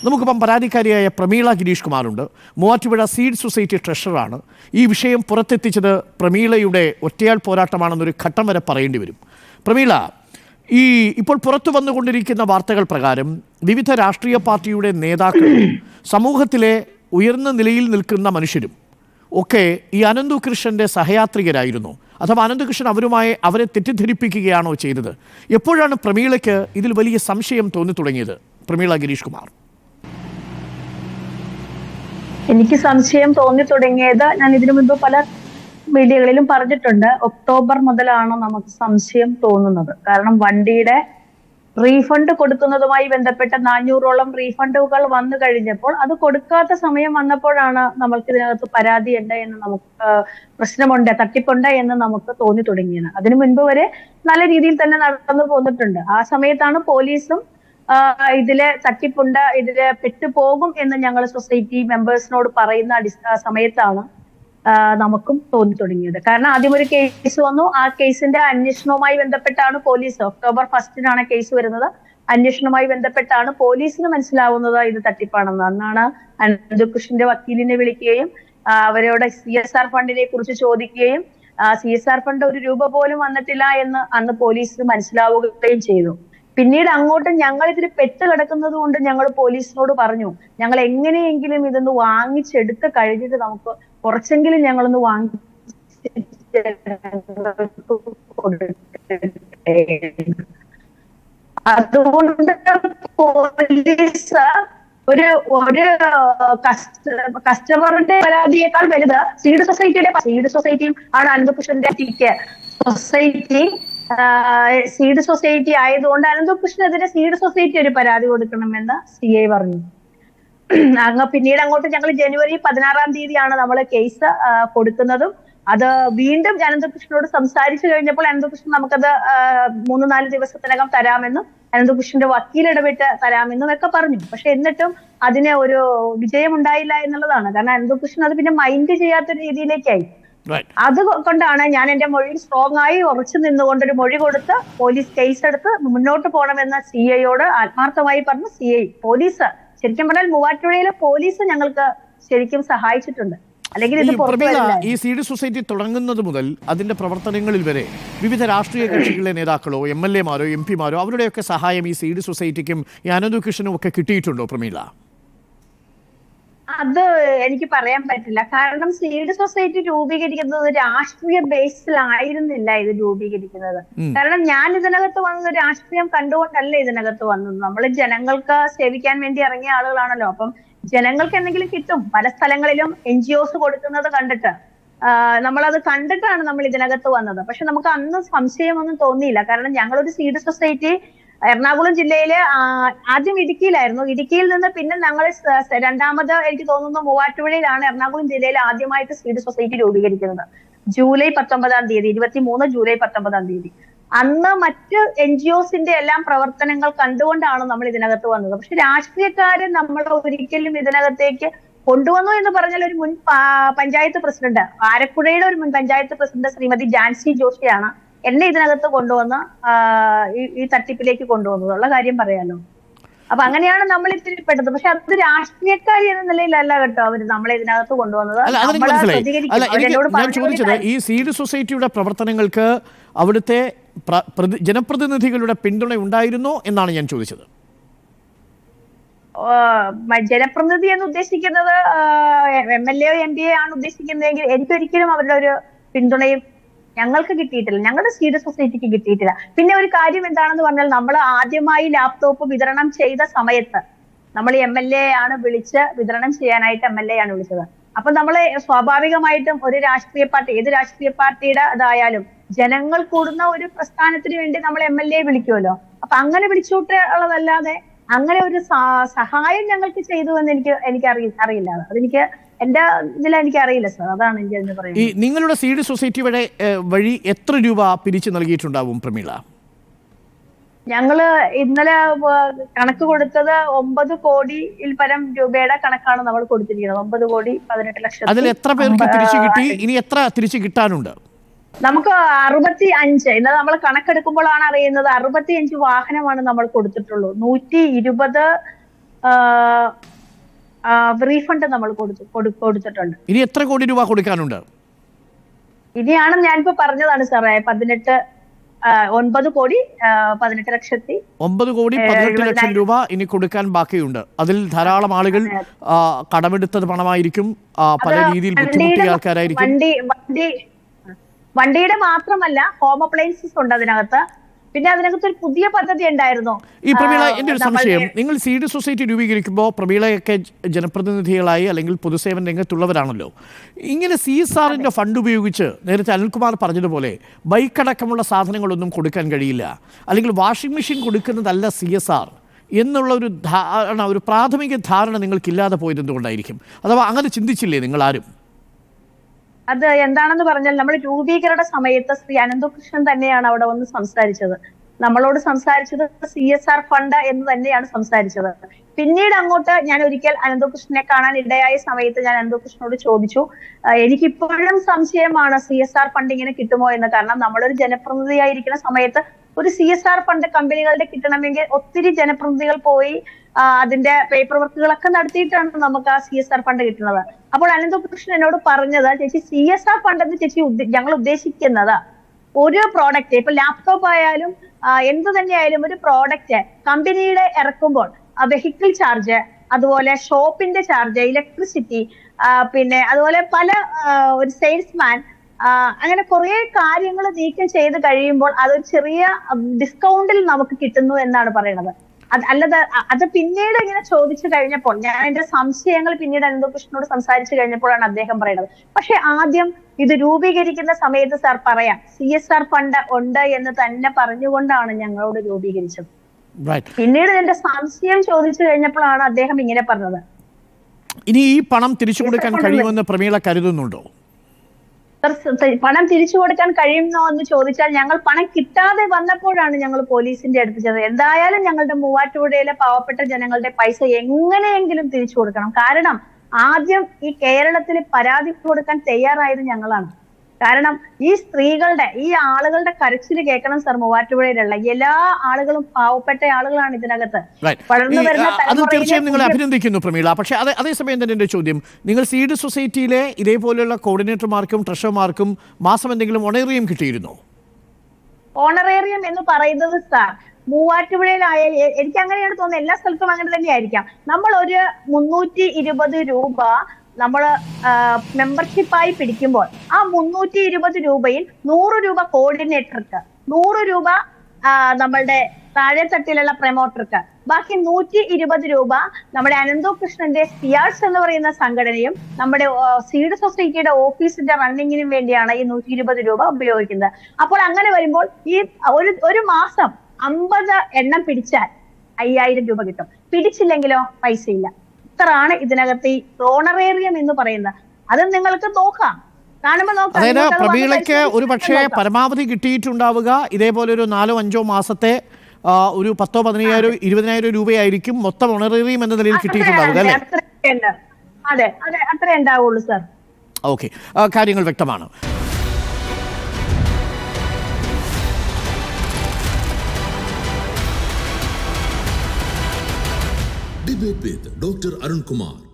നമുക്കിപ്പം പരാതിക്കാരിയായ പ്രമീള ഗിരീഷ് കുമാറുണ്ട്. മൂവാറ്റുപുഴ സീഡ് സൊസൈറ്റി ട്രഷററാണ്. ഈ വിഷയം പുറത്തെത്തിച്ചത് പ്രമീളയുടെ ഒറ്റയാൾ പോരാട്ടമാണെന്നൊരു ഘട്ടം വരെ പറയേണ്ടി വരും. പ്രമീള, ഇപ്പോൾ പുറത്തു വന്നുകൊണ്ടിരിക്കുന്ന വാർത്തകൾ പ്രകാരം വിവിധ രാഷ്ട്രീയ പാർട്ടിയുടെ നേതാക്കളും സമൂഹത്തിലെ ഉയർന്ന നിലയിൽ നിൽക്കുന്ന മനുഷ്യരും ഒക്കെ ഈ അനന്തകൃഷ്ണൻ്റെ സഹയാത്രികരായിരുന്നു, അഥവാ അനന്തകൃഷ്ണൻ അവരെ തെറ്റിദ്ധരിപ്പിക്കുകയാണോ ചെയ്തത്? എപ്പോഴാണ് പ്രമീളയ്ക്ക് ഇതിൽ വലിയ സംശയം തോന്നി തുടങ്ങിയത്? പ്രമീള ഗിരീഷ് കുമാർ. എനിക്ക് സംശയം തോന്നി തുടങ്ങിയത് ഞാൻ ഇതിനു മുൻപ് പല മീഡിയകളിലും പറഞ്ഞിട്ടുണ്ട്. ഒക്ടോബർ മുതലാണ് നമുക്ക് സംശയം തോന്നുന്നത്. കാരണം വണ്ടിയുടെ റീഫണ്ട് കൊടുക്കുന്നതുമായി ബന്ധപ്പെട്ട 400ഓളം റീഫണ്ടുകൾ വന്നു കഴിഞ്ഞപ്പോൾ അത് കൊടുക്കാത്ത സമയം വന്നപ്പോഴാണ് നമ്മൾക്ക് ഇതിനകത്ത് പരാതിയുണ്ട് എന്ന് നമുക്ക് പ്രശ്നമുണ്ട്, തട്ടിപ്പുണ്ട് എന്ന് നമുക്ക് തോന്നി തുടങ്ങിയത്. അതിനു മുൻപ് വരെ നല്ല രീതിയിൽ തന്നെ നടന്നു പോന്നിട്ടുണ്ട്. ആ സമയത്താണ് പോലീസും ഇതിലെ തട്ടിപ്പുണ്ട്, ഇതില് പെട്ടുപോകും എന്ന് ഞങ്ങൾ സൊസൈറ്റി മെമ്പേഴ്സിനോട് പറയുന്ന സമയത്താണ് നമുക്കും തോന്നി തുടങ്ങിയത്. കാരണം ആദ്യം ഒരു കേസ് വന്നു. ആ കേസിന്റെ അന്വേഷണവുമായി ബന്ധപ്പെട്ടാണ് പോലീസ്, ഒക്ടോബർ 1 കേസ് വരുന്നത്. അന്വേഷണവുമായി ബന്ധപ്പെട്ടാണ് പോലീസിന് മനസ്സിലാവുന്നത് ഇത് തട്ടിപ്പാണെന്ന്. അന്നാണ് അനന്തകൃഷ്ണന്റെ വക്കീലിനെ വിളിക്കുകയും അവരോട് CSR ഫണ്ടിനെ കുറിച്ച് ചോദിക്കുകയും CSR ഫണ്ട് 1 രൂപ പോലും വന്നിട്ടില്ല എന്ന് അന്ന് പോലീസിന് മനസ്സിലാവുകയും ചെയ്തു. പിന്നീട് അങ്ങോട്ട് ഞങ്ങൾ ഇതിൽ പെട്ട് കിടക്കുന്നത് കൊണ്ട് ഞങ്ങൾ പോലീസിനോട് പറഞ്ഞു, ഞങ്ങൾ എങ്ങനെയെങ്കിലും ഇതൊന്ന് വാങ്ങിച്ചെടുത്ത് കഴിഞ്ഞിട്ട് നമുക്ക് കുറച്ചെങ്കിലും ഞങ്ങളൊന്ന് അതുകൊണ്ട് പോലീസ് ഒരു കസ്റ്റമറിന്റെ പരാതിയേക്കാൾ വലുത് സീഡ് സൊസൈറ്റിയും ആണ് അനന്തകൃഷ്ണന്റെ സൊസൈറ്റി. സീഡ് സൊസൈറ്റി ആയതുകൊണ്ട് അനന്തകൃഷ്ണനെതിരെ സീഡ് സൊസൈറ്റി ഒരു പരാതി കൊടുക്കണമെന്ന് CI പറഞ്ഞു. പിന്നീട് അങ്ങോട്ട് ഞങ്ങൾ ജനുവരി 16 നമ്മൾ കേസ് കൊടുക്കുന്നതും അത് വീണ്ടും അനന്തകൃഷ്ണനോട് സംസാരിച്ചു കഴിഞ്ഞപ്പോൾ അനന്തകൃഷ്ണൻ നമുക്കത് 3-4 ദിവസത്തിനകം തരാമെന്നും അനന്തകൃഷ്ണന്റെ വക്കീൽ ഇടപെട്ട് തരാമെന്നും ഒക്കെ പറഞ്ഞു. പക്ഷെ എന്നിട്ടും അതിന് ഒരു വിജയമുണ്ടായില്ല എന്നുള്ളതാണ്. കാരണം അനന്തകൃഷ്ണൻ അത് പിന്നെ മൈൻഡ് ചെയ്യാത്തൊരു രീതിയിലേക്കായി. അതുകൊണ്ടാണ് ഞാൻ എന്റെ മൊഴിയിൽ സ്ട്രോങ് ആയി ഉറച്ചു നിന്നുകൊണ്ടൊരു മൊഴി കൊടുത്ത് പോലീസ് കേസെടുത്ത് മുന്നോട്ട് പോകണമെന്ന് CIയോട് ആത്മാർത്ഥമായി പറഞ്ഞു. CI പോലീസ് ശരിക്കും പറഞ്ഞാൽ മൂവാറ്റുപുഴയിലെ പോലീസ് ഞങ്ങൾക്ക് ശരിക്കും സഹായിച്ചിട്ടുണ്ട്. അല്ലെങ്കിൽ ഈ സീഡ് സൊസൈറ്റി തുടങ്ങുന്നത് മുതൽ അതിന്റെ പ്രവർത്തനങ്ങളിൽ വരെ വിവിധ രാഷ്ട്രീയ കക്ഷികളിലെ നേതാക്കളോ MLA മാരോ MP മാരോ അവരുടെയൊക്കെ സഹായം ഈ സീഡ് സൊസൈറ്റിക്കും ഈ അനന്തകൃഷ്ണനും ഒക്കെ കിട്ടിയിട്ടുണ്ടോ പ്രമീള? അത് എനിക്ക് പറയാൻ പറ്റില്ല. കാരണം സീഡ് സൊസൈറ്റി രൂപീകരിക്കുന്നത് രാഷ്ട്രീയ ബേസിലായിരുന്നില്ല ഇത് രൂപീകരിക്കുന്നത്. കാരണം ഞാൻ ഇതിനകത്ത് വന്നത് രാഷ്ട്രീയം കണ്ടുകൊണ്ടല്ല ഇതിനകത്ത് വന്നത്. നമ്മൾ ജനങ്ങൾക്ക് സേവിക്കാൻ വേണ്ടി ഇറങ്ങിയ ആളുകളാണല്ലോ. അപ്പം ജനങ്ങൾക്ക് എന്തെങ്കിലും കിട്ടും. പല സ്ഥലങ്ങളിലും NGOs കൊടുക്കുന്നത് കണ്ടിട്ട് നമ്മളത് കണ്ടിട്ടാണ് നമ്മൾ ഇതിനകത്ത് വന്നത്. പക്ഷെ നമുക്ക് അന്ന് സംശയമൊന്നും തോന്നിയില്ല. കാരണം ഞങ്ങളൊരു സീഡ് സൊസൈറ്റി എറണാകുളം ജില്ലയിലെ ആദ്യം ഇടുക്കിയിലായിരുന്നു. ഇടുക്കിയിൽ നിന്ന് പിന്നെ ഞങ്ങൾ രണ്ടാമത് എനിക്ക് തോന്നുന്നു മൂവാറ്റുപുഴയിലാണ് എറണാകുളം ജില്ലയിൽ ആദ്യമായിട്ട് സീഡ് സൊസൈറ്റി രൂപീകരിക്കുന്നത്. ജൂലൈ 19 23 ജൂലൈ 19 അന്ന് മറ്റ് NGOsന്റെ എല്ലാം പ്രവർത്തനങ്ങൾ കണ്ടുകൊണ്ടാണ് നമ്മൾ ഇതിനകത്ത് വന്നത്. പക്ഷെ രാഷ്ട്രീയക്കാരെ നമ്മൾ ഒരിക്കലും ഇതിനകത്തേക്ക് കൊണ്ടുവന്നു എന്ന് പറഞ്ഞാൽ ഒരു മുൻ പഞ്ചായത്ത് പ്രസിഡന്റ്, ആലപ്പുഴയുടെ ഒരു മുൻ പഞ്ചായത്ത് പ്രസിഡന്റ് ശ്രീമതി ജാൻസി ജോഷിയാണ് എന്നെ ഇതിനകത്ത് കൊണ്ടുവന്ന് ഈ തട്ടിപ്പിലേക്ക് കൊണ്ടുവന്നതുള്ള കാര്യം പറയാലോ. അപ്പൊ അങ്ങനെയാണ് നമ്മൾ ഇതിൽപ്പെട്ടത്. പക്ഷെ അത് രാഷ്ട്രീയക്കാരി എന്ന നിലയിലല്ല കേട്ടോ അവര് നമ്മളെ ഇതിനകത്ത് കൊണ്ടുവന്നത്. ഞാൻ ചോദിച്ചത് ഈ സീഡ് സൊസൈറ്റിയുടെ പ്രവർത്തനങ്ങൾക്ക് അവിടുത്തെ ജനപ്രതിനിധികളുടെ പിന്തുണ ഉണ്ടായിരുന്നോ എന്നാണ് ഞാൻ ചോദിച്ചത്. ജനപ്രതിനിധി എന്ന് ഉദ്ദേശിക്കുന്നത് MLA MPA ആണ് ഉദ്ദേശിക്കുന്നതെങ്കിൽ എനിക്കൊരിക്കലും അവരുടെ ഒരു പിന്തുണയും ഞങ്ങൾക്ക് കിട്ടിയിട്ടില്ല, ഞങ്ങളുടെ സീഡ് സൊസൈറ്റിക്ക് കിട്ടിയിട്ടില്ല. പിന്നെ ഒരു കാര്യം എന്താണെന്ന് പറഞ്ഞാൽ നമ്മൾ ആദ്യമായി ലാപ്ടോപ്പ് വിതരണം ചെയ്ത സമയത്ത് നമ്മൾ MLA ആണ് വിളിച്ച് വിതരണം ചെയ്യാനായിട്ട് MLA ആണ് വിളിച്ചത്. അപ്പൊ നമ്മൾ സ്വാഭാവികമായിട്ടും ഒരു രാഷ്ട്രീയ പാർട്ടി, ഏത് രാഷ്ട്രീയ പാർട്ടിയുടെ അതായാലും ജനങ്ങൾ കൂടുന്ന ഒരു പ്രസ്ഥാനത്തിന് വേണ്ടി നമ്മൾ MLA വിളിക്കുമല്ലോ. അപ്പൊ അങ്ങനെ വിളിച്ചോട്ട് ഉള്ളതല്ലാതെ അങ്ങനെ ഒരു സഹായം ഞങ്ങൾക്ക് ചെയ്തു എന്ന് എനിക്ക് അറിയില്ല. അതെനിക്ക് എന്റെ ഇതിൽ എനിക്ക് അറിയില്ല സർ. അതാണ് എനിക്ക് അതിന് പറയുന്നത്. നിങ്ങളുടെ സീഡ് സൊസൈറ്റി വഴി എത്ര രൂപ പിരിച്ചു നൽകിയിട്ടുണ്ടാവും പ്രമീള? ഞങ്ങള് ഇന്നലെ കണക്ക് കൊടുത്തത് 9 കോടിയിൽ പരം രൂപയുടെ കണക്കാണ് നമ്മൾ കൊടുത്തിരിക്കുന്നത്. 9,18,00,000. അതിൽ എത്ര പേർക്ക് തിരിച്ചു കിട്ടി? ഇനി എത്ര തിരിച്ചു കിട്ടാനുണ്ട്? നമുക്ക് 65, ഇന്നലെ നമ്മൾ കണക്കെടുക്കുമ്പോഴാണ് അറിയുന്നത് 65 വാഹനമാണ് നമ്മൾ കൊടുത്തിട്ടുള്ളൂ. 120 റീഫണ്ട് നമ്മൾ കൊടുത്തിട്ടുണ്ട്. ഇനി എത്ര കോടി രൂപ കൊടുക്കാനുണ്ട്? ഇനിയാണ് ഞാനിപ്പോ പറഞ്ഞതാണ് സാറേ, 9 കോടി 18 ലക്ഷത്തി 9 കോടി 18 ലക്ഷം രൂപ ഇനി കൊടുക്കാൻ ബാക്കിയുണ്ട്. അതിൽ ധാരാളം ആളുകൾ കടമെടുത്തത് പണമായിരിക്കും, പല രീതിയിൽ ബുദ്ധിമുട്ടിയ ആൾക്കാരായിരിക്കും. വണ്ടിയുടെ മാത്രമല്ല, ഹോം അപ്ലയൻസസ് ഉണ്ട് അതിനകത്ത്. പിന്നെ അതിനകത്ത് ഒരു പുതിയ പദ്ധതി ഉണ്ടായിരുന്നു. ഈ പ്രമീള, എൻ്റെ ഒരു സംശയം, നിങ്ങൾ സീഡ് സൊസൈറ്റി രൂപീകരിക്കുമ്പോൾ പ്രമീളയൊക്കെ ജനപ്രതിനിധികളായി അല്ലെങ്കിൽ പൊതുസേവന രംഗത്തുള്ളവരാണല്ലോ. ഇങ്ങനെ CSRന്റെ ഫണ്ട് ഉപയോഗിച്ച് നേരത്തെ അനിൽകുമാർ പറഞ്ഞതുപോലെ ബൈക്ക് അടക്കമുള്ള സാധനങ്ങളൊന്നും കൊടുക്കാൻ കഴിയില്ല, അല്ലെങ്കിൽ വാഷിംഗ് മെഷീൻ കൊടുക്കുന്നതല്ല CSR എന്നുള്ള ഒരു പ്രാഥമിക ധാരണ നിങ്ങൾക്കില്ലാതെ പോയത് എന്തുകൊണ്ടായിരിക്കും? അഥവാ അങ്ങനെ ചിന്തിച്ചില്ലേ നിങ്ങൾ ആരും? അത് എന്താണെന്ന് പറഞ്ഞാൽ, നമ്മൾ രൂപീകരണ സമയത്ത് ശ്രീ അനന്തകൃഷ്ണൻ തന്നെയാണ് അവിടെ വന്ന് സംസാരിച്ചത്. നമ്മളോട് സംസാരിച്ചത് CSR ഫണ്ട് എന്ന് തന്നെയാണ് സംസാരിച്ചത്. പിന്നീട് അങ്ങോട്ട് ഞാൻ ഒരിക്കൽ അനന്തകൃഷ്ണനെ കാണാൻ ഇടയായ സമയത്ത് ഞാൻ അനന്തകൃഷ്ണനോട് ചോദിച്ചു, എനിക്കിപ്പോഴും സംശയമാണ് CSR ഫണ്ട് ഇങ്ങനെ കിട്ടുമോ എന്ന്. കാരണം നമ്മളൊരു ജനപ്രതിനിധിയായിരിക്കുന്ന സമയത്ത് ഒരു CSR ഫണ്ട് കമ്പനികളുടെ കിട്ടണമെങ്കിൽ ഒത്തിരി ജനപ്രതിനിധികൾ പോയി അതിന്റെ പേപ്പർ വർക്കുകളൊക്കെ നടത്തിയിട്ടാണ് നമുക്ക് ആ CSR ഫണ്ട് കിട്ടുന്നത്. അപ്പോൾ അനന്തകൃഷ്ണൻ എന്നോട് പറഞ്ഞത്, ചേച്ചി CSR ഫണ്ട് എന്ന് ചേച്ചി ഞങ്ങൾ ഉദ്ദേശിക്കുന്നത് ഒരു പ്രോഡക്റ്റ്, ഇപ്പൊ ലാപ്ടോപ്പ് ആയാലും എന്ത് തന്നെയായാലും ഒരു പ്രോഡക്റ്റ് കമ്പനിയുടെ ഇറക്കുമ്പോൾ വെഹിക്കിൾ ചാർജ്, അതുപോലെ ഷോപ്പിന്റെ ചാർജ്, ഇലക്ട്രിസിറ്റി, പിന്നെ അതുപോലെ പല ഒരു സെയിൽസ്മാൻ, അങ്ങനെ കുറെ കാര്യങ്ങൾ നീക്കം ചെയ്ത് കഴിയുമ്പോൾ അതൊരു ചെറിയ ഡിസ്കൗണ്ടിൽ നമുക്ക് കിട്ടുന്നു എന്നാണ് പറയുന്നത്. അല്ലാതെ അത് പിന്നീട് ഇങ്ങനെ ചോദിച്ചു കഴിഞ്ഞപ്പോൾ, ഞാൻ എന്റെ സംശയങ്ങൾ പിന്നീട് അനന്തകൃഷ്ണനോട് സംസാരിച്ചു കഴിഞ്ഞപ്പോഴാണ് അദ്ദേഹം പറയുന്നത്. പക്ഷെ ആദ്യം ഇത് രൂപീകരിക്കുന്ന സമയത്ത് സാർ പറയാം, CSR ഫണ്ട് ഉണ്ട് എന്ന് തന്നെ പറഞ്ഞുകൊണ്ടാണ് ഞങ്ങളോട് രൂപീകരിച്ചത്. പിന്നീട് എന്റെ സംശയം ചോദിച്ചു കഴിഞ്ഞപ്പോഴാണ് അദ്ദേഹം ഇങ്ങനെ പറഞ്ഞത്. ഇനി ഈ പണം തിരിച്ചു കൊടുക്കാൻ കഴിയുമെന്ന് പ്രമീള കരുതുന്നുണ്ടോ? പണം തിരിച്ചു കൊടുക്കാൻ കഴിയുമോ എന്ന് ചോദിച്ചാൽ, ഞങ്ങൾ പണം കിട്ടാതെ വന്നപ്പോഴാണ് ഞങ്ങൾ പോലീസിന്റെ അടുപ്പിച്ചത്. എന്തായാലും ഞങ്ങളുടെ മൂവാറ്റുപുഴയിലെ പാവപ്പെട്ട ജനങ്ങളുടെ പൈസ എങ്ങനെയെങ്കിലും തിരിച്ചു കൊടുക്കണം. കാരണം ആദ്യം ഈ കേരളത്തിൽ പരാതി കൊടുക്കാൻ തയ്യാറായത് ഞങ്ങളാണ്. കാരണം ഈ സ്ത്രീകളുടെ, ഈ ആളുകളുടെ കരച്ചിൽ കേൾക്കണം സാർ. മൂവാറ്റുപുഴയിലുള്ള എല്ലാ ആളുകളും പാവപ്പെട്ട ആളുകളാണ് ഇതിനകത്ത് വളർന്നു വരുന്ന. അത് തീർച്ചയായും നിങ്ങളെ അഭിനന്ദിക്കുന്നു പ്രമീള. പക്ഷേ അതേസമയം തന്നെ എൻ്റെ ചോദ്യം, നിങ്ങൾ സീഡ് സൊസൈറ്റിയിലെ ഇതേപോലെയുള്ള കോർഡിനേറ്റർമാർക്കും ട്രഷറർമാർക്കും മാസം എന്തെങ്കിലും ഓണറേറിയം കിട്ടിയിരുന്നോ? ഓണറേറിയം എന്ന് പറയുന്നത് സാർ, മൂവാറ്റുപുഴയിലായ, എനിക്ക് അങ്ങനെയാണ് തോന്നുന്നത്, എല്ലാ സ്ഥലത്തും അങ്ങനെ തന്നെയായിരിക്കാം. നമ്മൾ ഒരു 320 രൂപ നമ്മൾ മെമ്പർഷിപ്പായി പിടിക്കുമ്പോൾ ആ 320 രൂപയിൽ 100 രൂപ കോർഡിനേറ്റർക്ക്, 100 രൂപ നമ്മളുടെ താഴെ തട്ടിലുള്ള പ്രൊമോട്ടർക്ക്, ബാക്കി 120 രൂപ നമ്മുടെ അനന്തകൃഷ്ണന്റെ സിയാർസ് എന്ന് പറയുന്ന സംഘടനയും നമ്മുടെ സീഡ് സൊസൈറ്റിയുടെ ഓഫീസിന്റെ റണ്ണിങ്ങിനും വേണ്ടിയാണ് ഈ 120 രൂപ ഉപയോഗിക്കുന്നത്. അപ്പോൾ അങ്ങനെ വരുമ്പോൾ ഈ ഒരു മാസം 50 എണ്ണം പിടിച്ചാൽ 5000 രൂപ കിട്ടും. പിടിച്ചില്ലെങ്കിലോ പൈസയില്ല. ഇത്രയാണ് ഇതിനകത്ത് ഈ ഓണറേറിയം എന്ന് പറയുന്നത്. അത് നിങ്ങൾക്ക് നോക്കാം, കാണുമ്പോൾ നോക്കാം. അതായത് പ്രമീളയ്ക്ക് ഒരു പക്ഷേ പരമാവധി കിട്ടിയിട്ടുണ്ടാവുക ഇതേപോലെ ഒരു 4-5 മാസത്തെ ഒരു 10,000, 15,000, 20,000 രൂപയായിരിക്കും മൊത്തം ഓണറേറിയം എന്ന നിലയിൽ കിട്ടിയിട്ടുണ്ടാവുക അല്ലേ? അതെ അതെ, അത്രേ ഉണ്ടാവുള്ളൂ സാർ. ഓക്കെ, കാര്യങ്ങൾ വ്യക്തമാണ്. Debate with Dr. Arun Kumar.